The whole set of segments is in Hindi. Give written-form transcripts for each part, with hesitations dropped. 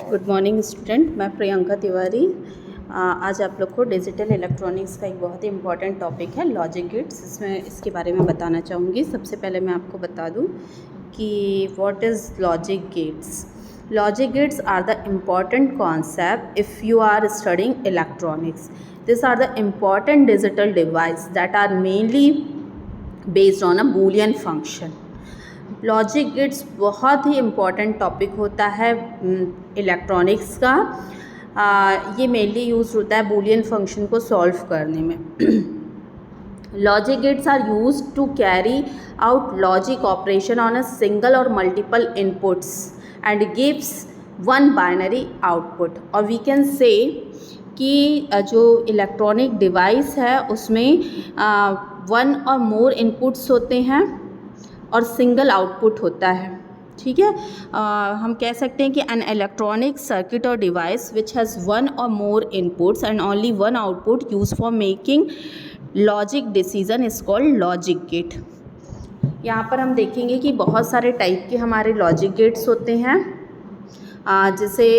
गुड मॉर्निंग स्टूडेंट, मैं प्रियंका तिवारी। आज आप लोग को डिजिटल इलेक्ट्रॉनिक्स का एक बहुत ही इम्पॉर्टेंट टॉपिक है लॉजिक गेट्स। इसके बारे में बताना चाहूँगी। सबसे पहले मैं आपको बता दूँ कि what is logic gates. Logic gates are the important concept if you are studying electronics. This are the important digital device that are mainly based on a Boolean function. Logic gates बहुत ही इम्पॉर्टेंट टॉपिक होता है इलेक्ट्रॉनिक्स का। ये मेनली यूज़ होता है बूलियन फंक्शन को सॉल्व करने में। Logic gates are use to carry out logic operation on a single or multiple inputs and gives one binary output. और वी कैन से कि जो इलेक्ट्रॉनिक डिवाइस है उसमें वन और मोर इनपुट्स होते हैं और सिंगल आउटपुट होता है। ठीक है, हम कह सकते हैं कि an electronic circuit or device which has one or more inputs and only one output use for making logic decision is called logic gate. यहाँ पर हम देखेंगे कि बहुत सारे टाइप के हमारे लॉजिक गेट्स होते हैं, जिसे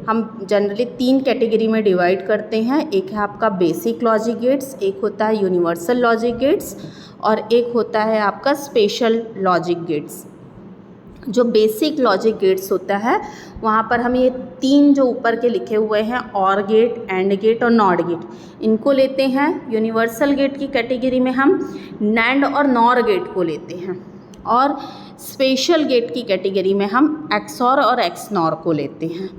हम जनरली 3 कैटेगरी में डिवाइड करते हैं। एक है आपका बेसिक लॉजिक गेट्स, एक होता है यूनिवर्सल लॉजिक गेट्स और एक होता है आपका स्पेशल लॉजिक गेट्स। जो बेसिक लॉजिक गेट्स होता है वहाँ पर हम ये 3 जो ऊपर के लिखे हुए हैं और गेट, एंड गेट और नॉट गेट, इनको लेते हैं। यूनिवर्सल गेट की कैटेगरी में हम नैंड और नॉर गेट को लेते हैं और स्पेशल गेट की कैटेगरी में हम एक्सॉर और एक्सनॉर को लेते हैं।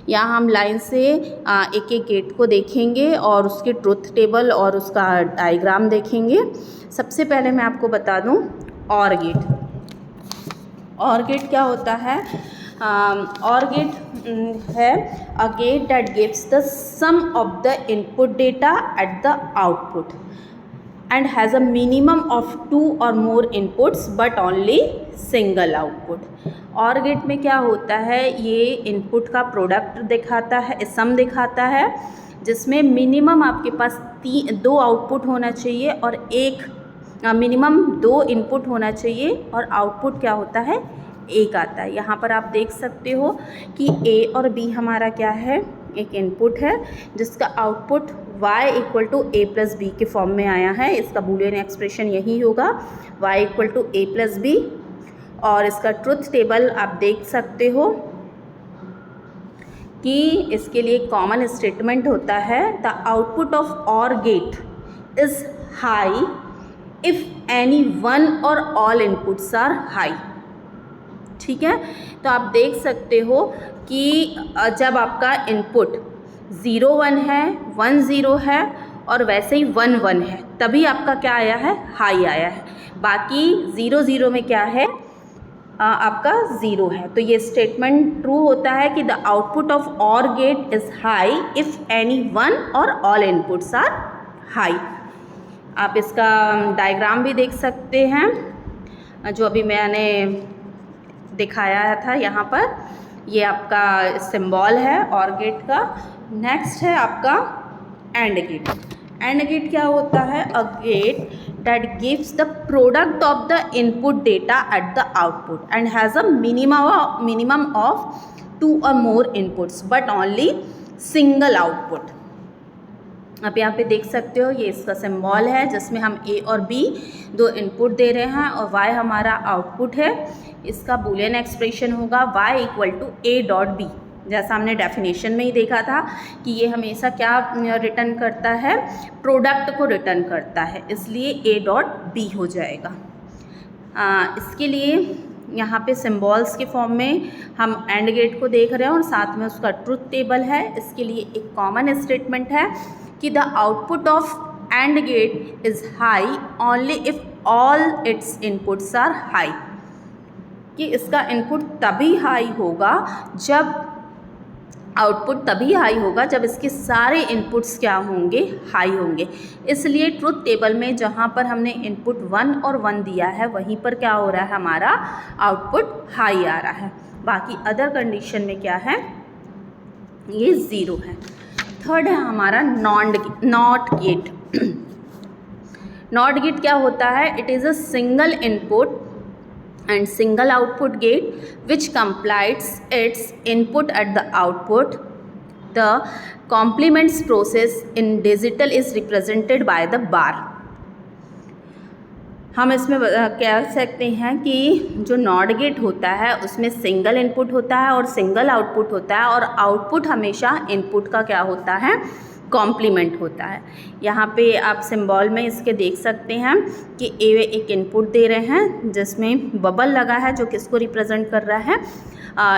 यहाँ हम लाइन से एक एक गेट को देखेंगे और उसके ट्रुथ टेबल और उसका डायग्राम देखेंगे। सबसे पहले मैं आपको बता दूँ और गेट। और गेट क्या होता है? और गेट है a gate that gives the sum of the input data at the output and has a minimum of 2 or more inputs but only single output। और गेट में क्या होता है? ये इनपुट का प्रोडक्ट दिखाता है, सम दिखाता है, जिसमें मिनिमम आपके पास 2 आउटपुट होना चाहिए और मिनिमम 2 इनपुट होना चाहिए और आउटपुट क्या होता है? 1 आता है। यहाँ पर आप देख सकते हो कि A और B हमारा क्या है? एक इनपुट है जिसका output y equal to A plus B के फॉर्म में आया है। इसका बूलियन एक्सप्रेशन यही होगा, y equal to A plus B. और इसका ट्रुथ टेबल आप देख सकते हो कि इसके लिए कॉमन स्टेटमेंट होता है the output of OR gate is high if any one or all inputs are high. ठीक है, तो आप देख सकते हो कि जब आपका इनपुट 0 1 है, 1 0 है और वैसे ही 1 1 है, तभी आपका क्या आया है? हाई आया है। बाकी 0 0 में क्या है? आपका 0 है। तो ये स्टेटमेंट ट्रू होता है कि the output of OR gate is high if any one or all inputs are high. आप इसका डायग्राम भी देख सकते हैं जो अभी मैंने दिखाया था यहाँ पर। ये आपका सिंबल है और गेट का। नेक्स्ट है आपका एंड गेट। एंड गेट क्या होता है? A gate that gives the product of the input data at the output and has a minimum of 2 or more inputs but only single output. आप यहाँ पे देख सकते हो, ये इसका सिंबल है जिसमें हम A और B 2 इनपुट दे रहे हैं और Y हमारा आउटपुट है। इसका बूलियन एक्सप्रेशन होगा y equal to A dot B. जैसा हमने डेफिनेशन में ही देखा था कि ये हमेशा क्या रिटर्न करता है? प्रोडक्ट को रिटर्न करता है, इसलिए ए डॉट बी हो जाएगा। इसके लिए यहाँ पे सिंबल्स के फॉर्म में हम एंड गेट को देख रहे हैं और साथ में उसका ट्रुथ टेबल है। इसके लिए एक कॉमन स्टेटमेंट है कि the output of AND gate is high only if all its inputs are high. कि इसका इनपुट तभी हाई होगा जब आउटपुट तभी हाई होगा जब इसके सारे इनपुट्स क्या होंगे? हाई होंगे। इसलिए ट्रुथ टेबल में जहाँ पर हमने इनपुट 1 और 1 दिया है वहीं पर क्या हो रहा है? हमारा आउटपुट हाई आ रहा है। बाकी अदर कंडीशन में क्या है? ये 0 है। थर्ड है हमारा नॉट गेट। नॉट गेट क्या होता है? It is a single input and single output gate which completes its input at the output. The complements process in digital is represented by the bar. हम इसमें कह सकते हैं कि जो नॉट गेट होता है उसमें सिंगल इनपुट होता है और सिंगल आउटपुट होता है, और आउटपुट हमेशा इनपुट का क्या होता है, कॉम्प्लीमेंट होता है। यहाँ पे आप सिंबल में इसके देख सकते हैं कि ए एक इनपुट दे रहे हैं जिसमें बबल लगा है, जो किसको रिप्रेजेंट कर रहा है,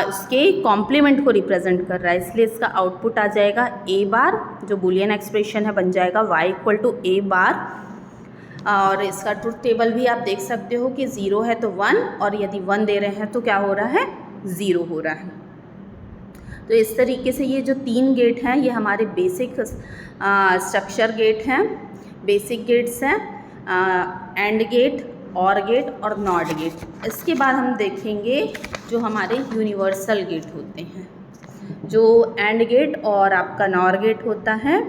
उसके कॉम्प्लीमेंट को रिप्रेजेंट कर रहा है, इसलिए इसका आउटपुट आ जाएगा ए बार, जो बूलियन एक्सप्रेशन है बन जाएगा y इक्वल टू ए बार। और इसका ट्रुथ टेबल भी आप देख सकते हो कि 0 है तो 1, और यदि 1 दे रहे हैं तो क्या हो रहा है, 0 हो रहा है। तो इस तरीके से ये जो 3 गेट हैं ये हमारे बेसिक स्ट्रक्चर गेट हैं, बेसिक गेट्स हैं, एंड गेट, और गेट और नॉट गेट। इसके बाद हम देखेंगे जो हमारे यूनिवर्सल गेट होते हैं, जो एंड गेट और आपका नॉर गेट होता है।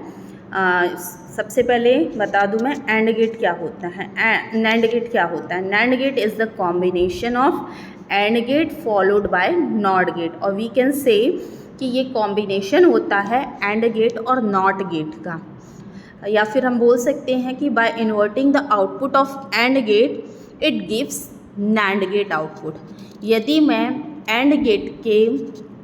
सबसे पहले बता दूं मैं एंड गेट क्या होता है, नैंड गेट क्या होता है। NAND gate is the combination of AND gate followed by NOT gate, और वी कैन से कि ये कॉम्बिनेशन होता है एंड गेट और नॉट गेट का, या फिर हम बोल सकते हैं कि by inverting the output of AND gate it gives NAND gate output. यदि मैं एंड गेट के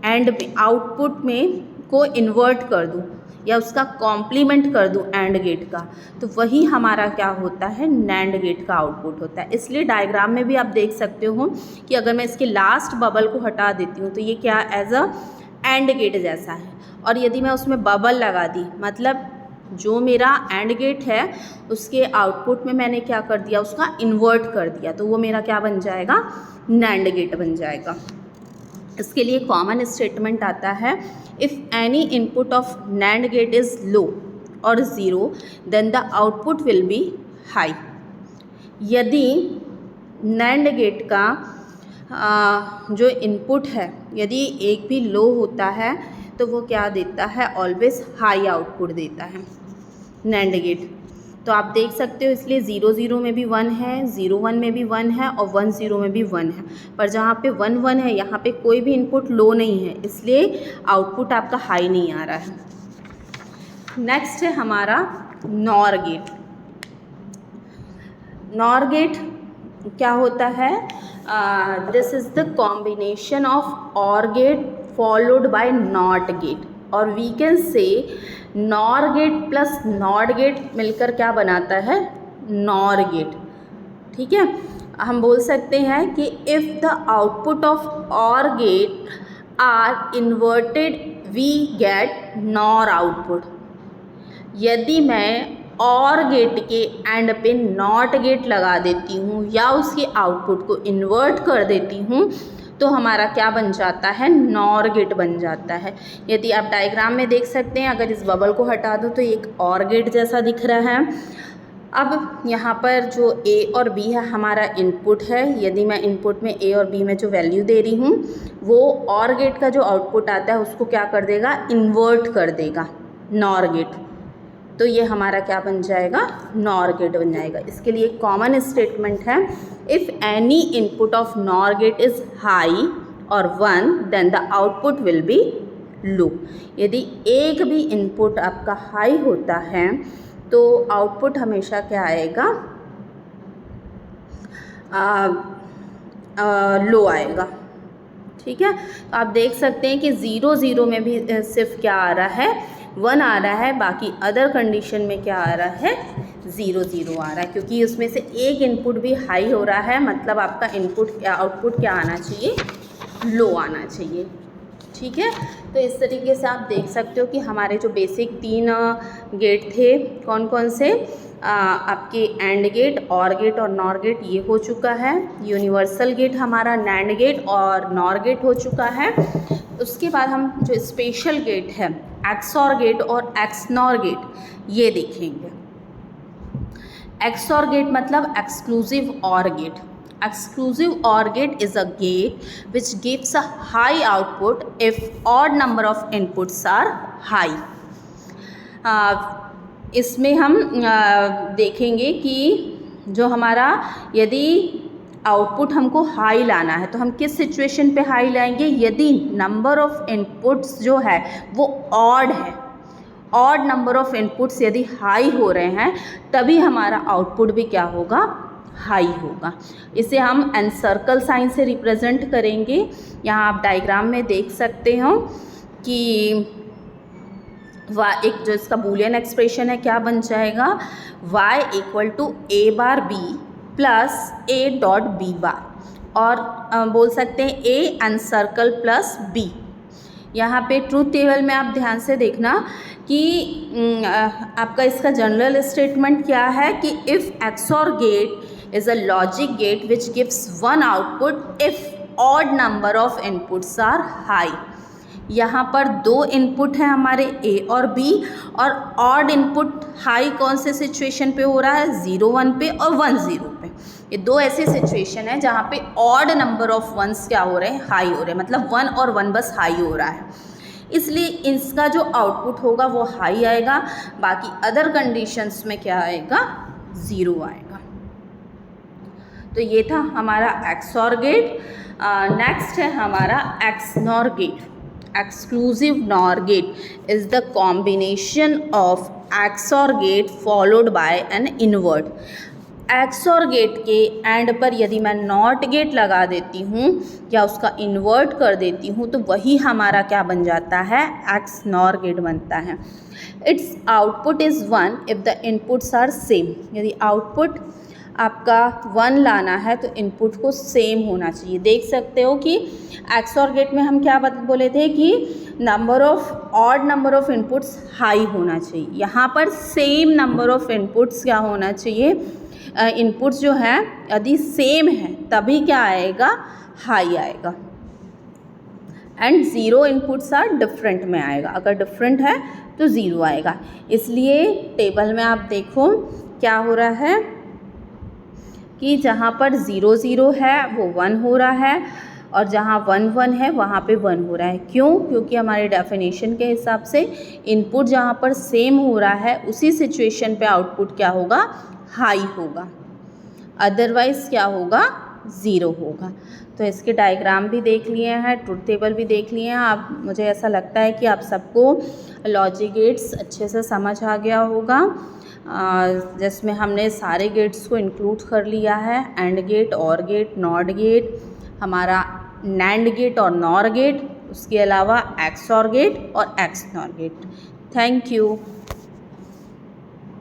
एंड आउटपुट में को इन्वर्ट कर दूं या उसका कॉम्प्लीमेंट कर दूं एंड गेट का, तो वही हमारा क्या होता है, नैंड गेट का आउटपुट होता है। इसलिए डायग्राम में भी आप देख सकते हो कि अगर मैं इसके लास्ट बबल को हटा देती हूँ तो ये क्या एज अ एंड गेट जैसा है, और यदि मैं उसमें बबल लगा दी, मतलब जो मेरा एंड गेट है उसके आउटपुट में मैंने क्या कर दिया, उसका इन्वर्ट कर दिया, तो वो मेरा क्या बन जाएगा, नैंड गेट बन जाएगा। इसके लिए कॉमन स्टेटमेंट आता है, if any input of NAND gate is low or 0 then the output will be high. यदि नैंड गेट का जो इनपुट है यदि एक भी लो होता है तो वो क्या देता है, ऑलवेज हाई आउटपुट देता है नैंड गेट। तो आप देख सकते हो, इसलिए 0 0 में भी 1 है, 0 1 में भी 1 है और 1 0 में भी 1 है, पर जहाँ पे 1 1 है यहाँ पे कोई भी इनपुट लो नहीं है, इसलिए आउटपुट आपका हाई नहीं आ रहा है। नेक्स्ट है हमारा नॉर गेट। नॉर गेट क्या होता है, this is the combination of OR gate followed by NOT gate, और we can say NOR gate plus NOT gate मिलकर क्या बनाता है, नॉर गेट। ठीक है, हम बोल सकते हैं कि if the output of OR gate are inverted we get NOR output. यदि मैं और गेट के एंड पे नॉट गेट लगा देती हूँ या उसके आउटपुट को इन्वर्ट कर देती हूँ तो हमारा क्या बन जाता है, नॉर गेट बन जाता है। यदि आप डायग्राम में देख सकते हैं, अगर इस बबल को हटा दो तो एक और गेट जैसा दिख रहा है। अब यहाँ पर जो ए और बी है हमारा इनपुट है, यदि मैं इनपुट में ए और बी में जो वैल्यू दे रही हूँ वो और गेट का जो आउटपुट आता है उसको क्या कर देगा, इन्वर्ट कर देगा नॉर गेट, तो ये हमारा क्या बन जाएगा, नॉर गेट बन जाएगा। इसके लिए कॉमन स्टेटमेंट है, if any input of NOR gate is high or 1 then the output will be low. यदि एक भी इनपुट आपका हाई होता है तो आउटपुट हमेशा क्या आएगा, लो आएगा। ठीक है, तो आप देख सकते हैं कि 0 0 में भी सिर्फ क्या आ रहा है, 1 आ रहा है, बाकी अदर कंडीशन में क्या आ रहा है, 0 0 आ रहा है, क्योंकि उसमें से एक इनपुट भी हाई हो रहा है, मतलब आपका इनपुट आउटपुट क्या आना चाहिए, लो आना चाहिए। ठीक है, तो इस तरीके से आप देख सकते हो कि हमारे जो बेसिक 3 गेट थे कौन कौन से, आपके एंड गेट, और गेट और नॉर गेट ये हो चुका है। यूनिवर्सल गेट हमारा नैंड गेट और नॉर गेट हो चुका है। उसके बाद हम जो स्पेशल गेट है एक्सऑर गेट और एक्सनॉर गेट ये देखेंगे। एक्सऑर गेट मतलब एक्सक्लूसिव और gate. Exclusive OR gate is a gate which gives a high output if odd number of inputs are high. इसमें हम देखेंगे कि जो हमारा यदि आउटपुट हमको हाई लाना है, तो हम किस सिचुएशन पे हाई लाएंगे? यदि नंबर ऑफ इनपुट्स जो है वो ऑड है, ऑड नंबर ऑफ इनपुट्स यदि हाई हो रहे हैं तभी हमारा आउटपुट भी क्या होगा? हाई होगा। इसे हम एनसर्कल साइन से रिप्रेजेंट करेंगे। यहाँ आप डायग्राम में देख सकते हो कि एक जो इसका बूलियन एक्सप्रेशन है क्या बन जाएगा? y equal to a bar b plus a dot b bar, और बोल सकते हैं a एनसर्कल प्लस b। यहाँ पे ट्रूथ टेबल में आप ध्यान से देखना कि आपका इसका जनरल स्टेटमेंट क्या है कि if XOR gate is a logic gate which gives one output if odd number of inputs are high. यहाँ पर दो इनपुट हैं हमारे A और B, और ऑड इनपुट हाई कौन से सिचुएशन पे हो रहा है? 0 1 पे और 1 0 पे। ये दो ऐसे सिचुएशन है जहाँ पे ऑड नंबर ऑफ वंस क्या हो रहे हैं? हाई हो रहे हैं, मतलब 1 और 1 बस हाई हो रहा है, इसलिए इसका जो आउटपुट होगा वो हाई आएगा। बाकी अदर कंडीशंस में क्या आएगा? 0 आएगा। तो ये था हमारा XOR गेट। नेक्स्ट है हमारा XNOR gate. Exclusive NOR gate is the combination of XOR gate followed by an invert। XOR gate के एंड पर यदि मैं नॉट गेट लगा देती हूँ या उसका इन्वर्ट कर देती हूँ तो वही हमारा क्या बन जाता है? XNOR गेट बनता है। Its output is 1 if the inputs are same. यदि आउटपुट आपका 1 लाना है तो इनपुट को सेम होना चाहिए। देख सकते हो कि XOR गेट में हम क्या बोले थे कि odd number of inputs high होना चाहिए। यहाँ पर सेम नंबर ऑफ इनपुट्स क्या होना चाहिए? इनपुट्स जो हैं यदि सेम है तभी क्या आएगा? हाई आएगा। एंड 0 इनपुट्स आर डिफरेंट में आएगा, अगर डिफरेंट है तो 0 आएगा। इसलिए टेबल में आप देखो क्या हो रहा है कि जहाँ पर 0 0 है वो 1 हो रहा है, और जहाँ 1 1 है वहाँ पे 1 हो रहा है। क्यों? क्योंकि हमारे डेफिनेशन के हिसाब से इनपुट जहाँ पर सेम हो रहा है उसी सिचुएशन पे आउटपुट क्या होगा? हाई होगा, अदरवाइज़ क्या होगा? 0 होगा। तो इसके डायग्राम भी देख लिए हैं, ट्रुथ टेबल भी देख लिए हैं आप। मुझे ऐसा लगता है कि आप सबको लॉजिक गेट्स अच्छे से समझ आ गया होगा, जिसमें हमने सारे गेट्स को इंक्लूड कर लिया है। एंड गेट, और गेट, नॉट गेट, हमारा नैंड गेट और नॉर गेट, उसके अलावा XOR गेट और XNOR गेट। Thank you.